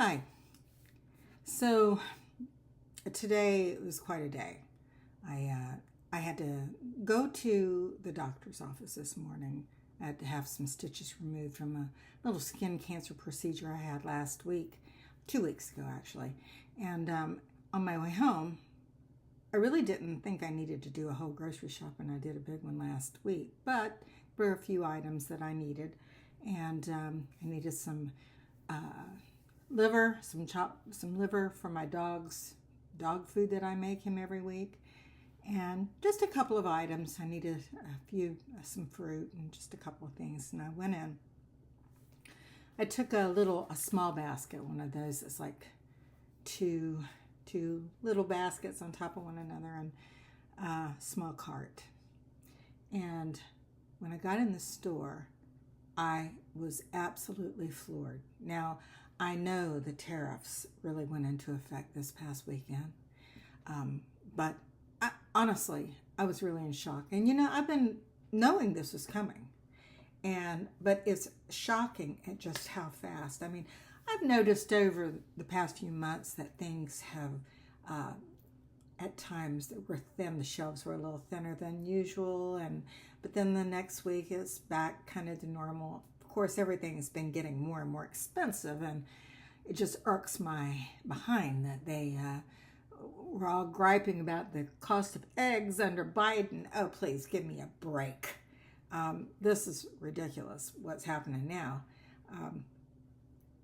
Hi. So today was quite a day. I had to go to the doctor's office this morning. I had to have some stitches removed from a little skin cancer procedure I had last week, 2 weeks ago actually. And on my way home, I really didn't think I needed to do a whole grocery shop, and I did a big one last week. But there were a few items that I needed, and I needed some liver, some liver for my dog food that I make him every week, and just a couple of items. I needed some fruit and just a couple of things. And I went in. I took a small basket, one of those that's like two little baskets on top of one another, and a small cart. And when I got in the store, I was absolutely floored. Now, I know the tariffs really went into effect this past weekend, but honestly, I was really in shock. And I've been knowing this was coming, but it's shocking at just how fast. I mean, I've noticed over the past few months that things have, at times, that were thin. The shelves were a little thinner than usual, but then the next week it's back kind of to normal. Of course, everything has been getting more and more expensive, and it just irks my behind that they were all griping about the cost of eggs under Biden. Oh, please give me a break. This is ridiculous what's happening now.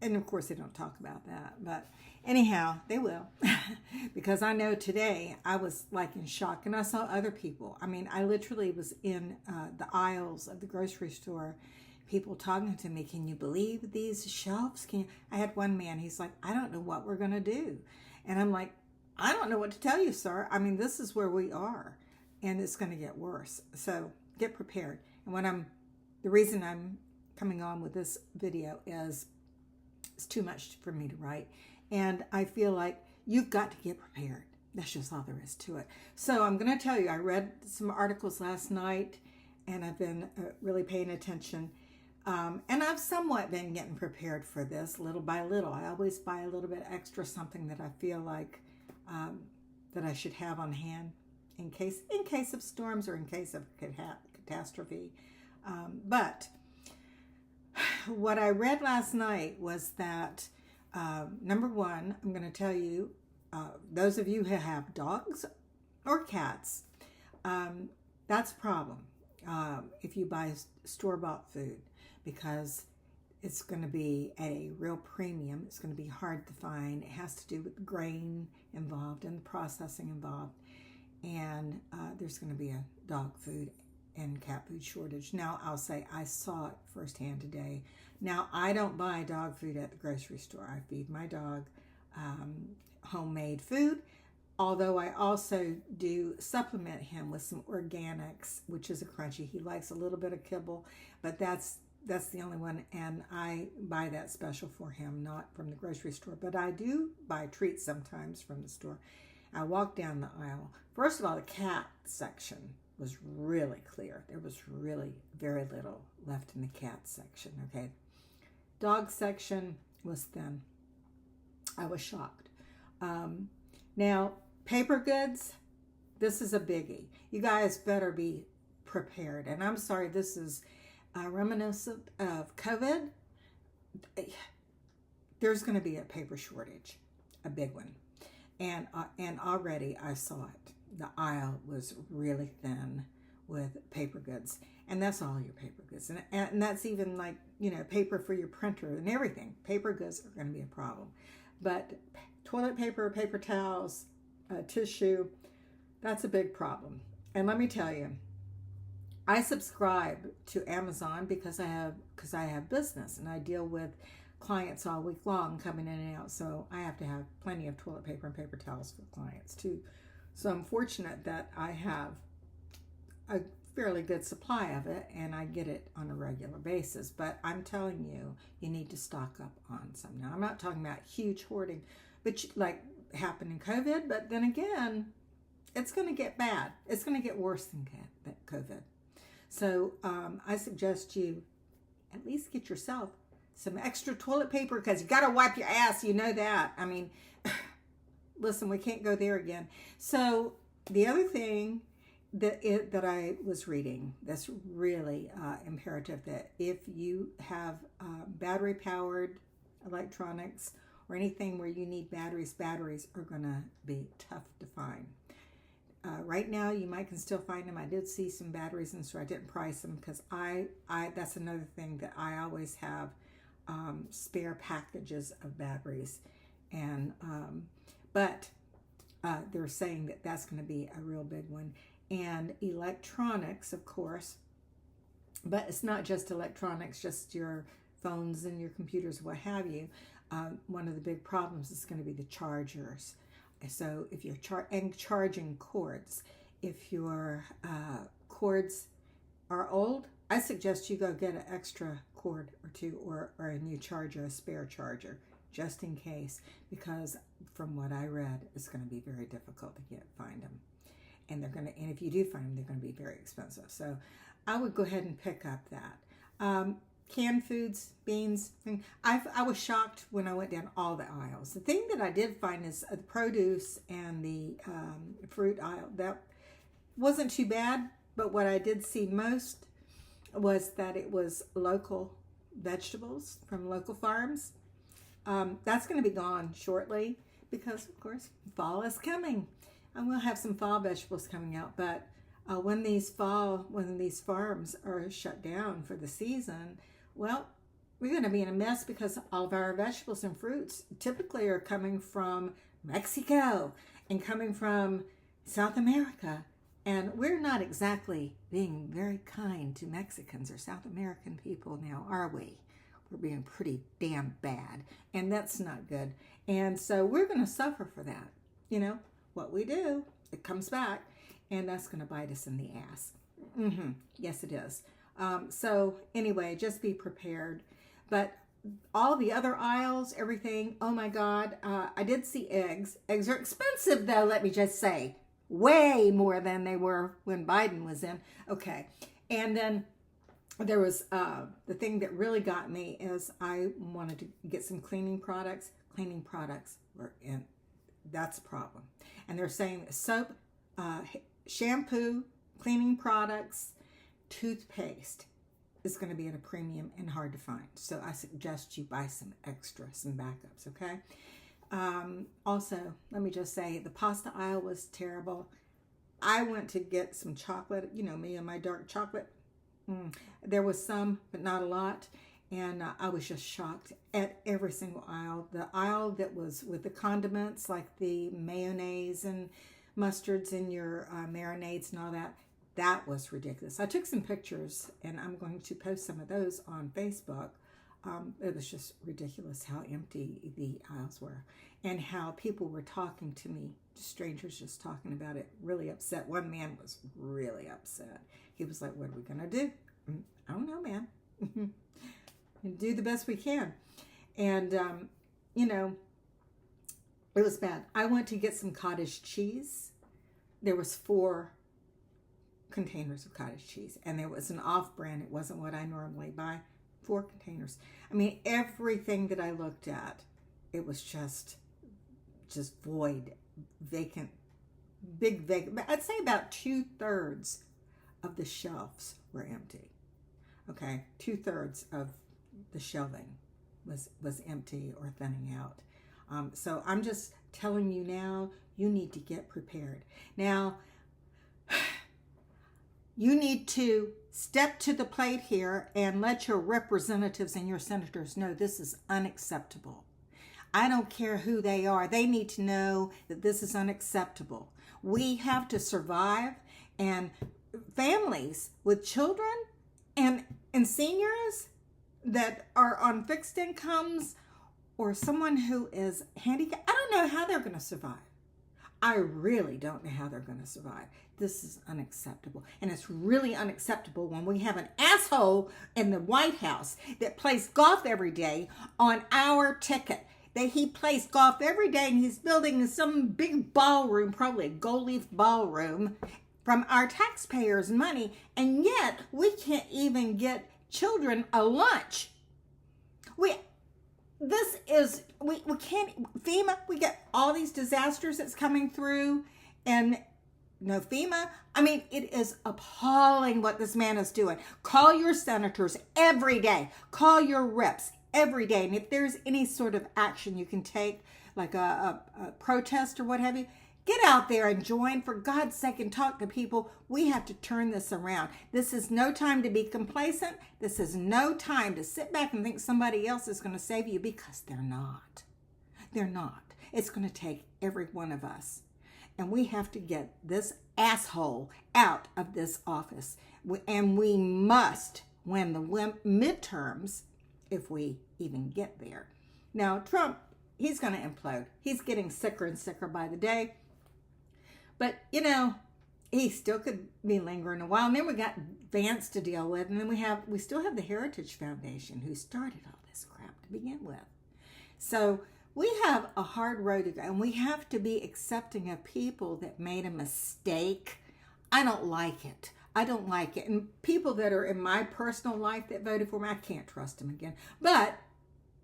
And of course, they don't talk about that. But anyhow, they will. Because I know today I was like in shock. And I saw other people. I mean, I literally was in the aisles of the grocery store. People talking to me, can you believe these shelves? I had one man, he's like, I don't know what we're going to do. And I'm like, I don't know what to tell you, sir. I mean, this is where we are. And it's going to get worse. So get prepared. And the reason I'm coming on with this video is it's too much for me to write. And I feel like you've got to get prepared. That's just all there is to it. So I'm going to tell you, I read some articles last night, and I've been really paying attention. And I've somewhat been getting prepared for this little by little. I always buy a little bit extra, something that I feel like that I should have on hand in case of storms or in case of catastrophe. But what I read last night was that, number one, I'm going to tell you, those of you who have dogs or cats, that's a problem if you buy store-bought food, because it's going to be a real premium. It's going to be hard to find. It has to do with the grain involved and the processing involved. And there's going to be a dog food and cat food shortage. Now, I'll say I saw it firsthand today. Now, I don't buy dog food at the grocery store. I feed my dog homemade food, although I also do supplement him with some organics, which is a crunchy. He likes a little bit of kibble, but that's the only one, and I buy that special for him, not from the grocery store. But I do buy treats sometimes from the store. I walk down the aisle. First of all, the cat section was really clear. There was really very little left in the cat section, okay? Dog section was thin. I was shocked. Now, paper goods, this is a biggie. You guys better be prepared. And I'm sorry, this is reminiscent of COVID. There's going to be a paper shortage, a big one. And already I saw it. The aisle was really thin with paper goods. And that's all your paper goods. And that's even like, paper for your printer and everything. Paper goods are going to be a problem. But toilet paper, paper towels, tissue, that's a big problem. And let me tell you, I subscribe to Amazon because I have business, and I deal with clients all week long coming in and out. So I have to have plenty of toilet paper and paper towels for clients too. So I'm fortunate that I have a fairly good supply of it, and I get it on a regular basis. But I'm telling you, you need to stock up on some. Now, I'm not talking about huge hoarding, which like happened in COVID, but then again, it's going to get bad. It's going to get worse than COVID. So I suggest you at least get yourself some extra toilet paper because you got to wipe your ass. You know that. I mean, listen, we can't go there again. So the other thing that I was reading that's really imperative, that if you have battery powered electronics or anything where you need batteries are going to be tough to find. Right now, you can still find them. I did see some batteries in the store. I didn't price them because I that's another thing that I always have spare packages of batteries, and but they're saying that that's going to be a real big one. And electronics, of course, but it's not just electronics, just your phones and your computers, what have you. One of the big problems is going to be the chargers. So if you're charging cords, if your cords are old, I suggest you go get an extra cord or two, or a new charger, a spare charger, just in case, because from what I read, it's going to be very difficult to find them. And and if you do find them, they're going to be very expensive. So I would go ahead and pick up that. Canned foods, beans. I was shocked when I went down all the aisles. The thing that I did find is the produce and the fruit aisle. That wasn't too bad, but what I did see most was that it was local vegetables from local farms. That's going to be gone shortly because, of course, fall is coming. And we'll have some fall vegetables coming out. But when these farms are shut down for the season, well, we're going to be in a mess because all of our vegetables and fruits typically are coming from Mexico and coming from South America. And we're not exactly being very kind to Mexicans or South American people now, are we? We're being pretty damn bad. And that's not good. And so we're going to suffer for that. You know, what we do, it comes back. And that's going to bite us in the ass. Yes, it is. So anyway, just be prepared. But all the other aisles, everything, oh my God, I did see eggs. Eggs are expensive though, let me just say. Way more than they were when Biden was in. Okay. And then there was the thing that really got me is I wanted to get some cleaning products. Cleaning products were in. That's a problem. And they're saying that soap, shampoo, cleaning products, toothpaste is going to be at a premium and hard to find. So I suggest you buy some backups, okay? Also, let me just say, the pasta aisle was terrible. I went to get some chocolate, you know me and my dark chocolate. There was some, but not a lot. And I was just shocked at every single aisle. The aisle that was with the condiments, like the mayonnaise and mustards and your marinades and all that, that was ridiculous. I took some pictures, and I'm going to post some of those on Facebook. It was just ridiculous how empty the aisles were and how people were talking to me, strangers just talking about it, really upset. One man was really upset. He was like, what are we going to do? I don't know, man. And do the best we can. And, you know, it was bad. I went to get some cottage cheese. There was 4 containers of cottage cheese, and there was an off-brand. It wasn't what I normally buy. 4 containers. I mean, everything that I looked at, it was just void, vacant, big vacant. I'd say about 2/3 of the shelves were empty. Okay, 2/3 of the shelving was empty or thinning out. So I'm just telling you now, you need to get prepared. Now, you need to step to the plate here and let your representatives and your senators know this is unacceptable. I don't care who they are. They need to know that this is unacceptable. We have to survive, and families with children and seniors that are on fixed incomes or someone who is handicapped, I don't know how they're going to survive. I really don't know how they're going to survive. This is unacceptable. And it's really unacceptable when we have an asshole in the White House that plays golf every day on our ticket. That he plays golf every day, and he's building some big ballroom, probably a gold leaf ballroom, from our taxpayers' money, and yet we can't even get children a lunch. We can't, FEMA, we get all these disasters that's coming through, and no FEMA. I mean, it is appalling what this man is doing. Call your senators every day. Call your reps every day. And if there's any sort of action you can take, like a protest or what have you, get out there and join, for God's sake, and talk to people. We have to turn this around. This is no time to be complacent. This is no time to sit back and think somebody else is going to save you, because they're not. They're not. It's going to take every one of us. And we have to get this asshole out of this office. And we must win the midterms if we even get there. Now, Trump, he's going to implode. He's getting sicker and sicker by the day. But, he still could be lingering a while. And then we got Vance to deal with. And then we still have the Heritage Foundation, who started all this crap to begin with. So we have a hard road to go, and we have to be accepting of people that made a mistake. I don't like it. I don't like it. And people that are in my personal life that voted for me, I can't trust them again. But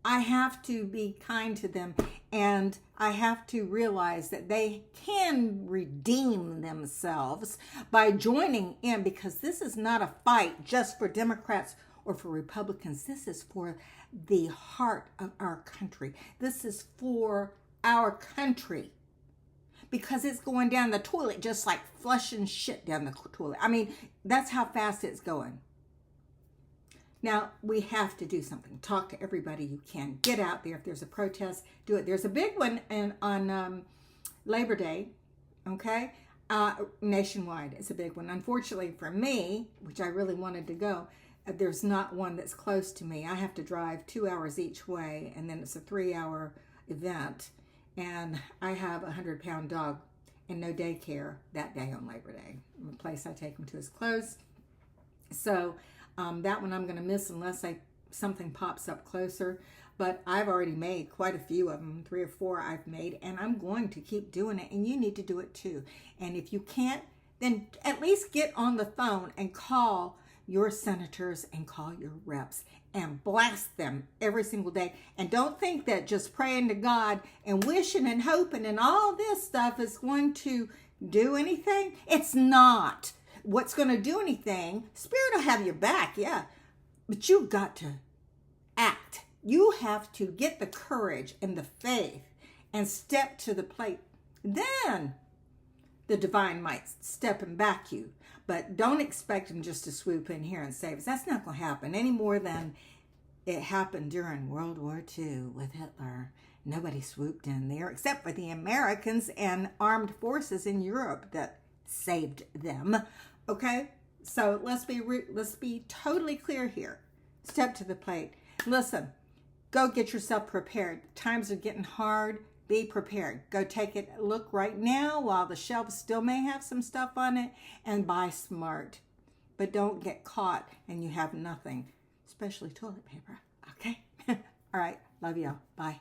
I have to be kind to them, and I have to realize that they can redeem themselves by joining in, because this is not a fight just for Democrats or for Republicans. This is for the heart of our country. This is for our country, because it's going down the toilet just like flushing shit down the toilet. I mean, that's how fast it's going. Now, we have to do something. Talk to everybody you can. Get out there. If there's a protest, do it. There's a big one on Labor Day, okay? Nationwide. It's a big one. Unfortunately for me, which I really wanted to go, there's not one that's close to me. I have to drive 2 hours each way, and then it's a 3-hour event. And I have a 100-pound dog and no daycare that day on Labor Day. The place I take him to is closed. So that one I'm going to miss unless something pops up closer. But I've already made quite a few of them, 3 or 4 I've made, and I'm going to keep doing it, and you need to do it too. And if you can't, then at least get on the phone and call your senators and call your reps and blast them every single day. And don't think that just praying to God and wishing and hoping and all this stuff is going to do anything. It's not. What's going to do anything, Spirit will have your back, yeah. But you've got to act. You have to get the courage and the faith and step to the plate. Then the divine might step and back you. But don't expect him just to swoop in here and save us. That's not going to happen any more than it happened during World War II with Hitler. Nobody swooped in there except for the Americans and armed forces in Europe that saved them. Okay? So let's be totally clear here. Step to the plate. Listen, go get yourself prepared. Times are getting hard. Be prepared. Go take a look right now while the shelves still may have some stuff on it, and buy smart. But don't get caught and you have nothing, especially toilet paper. Okay? All right. Love y'all. Bye.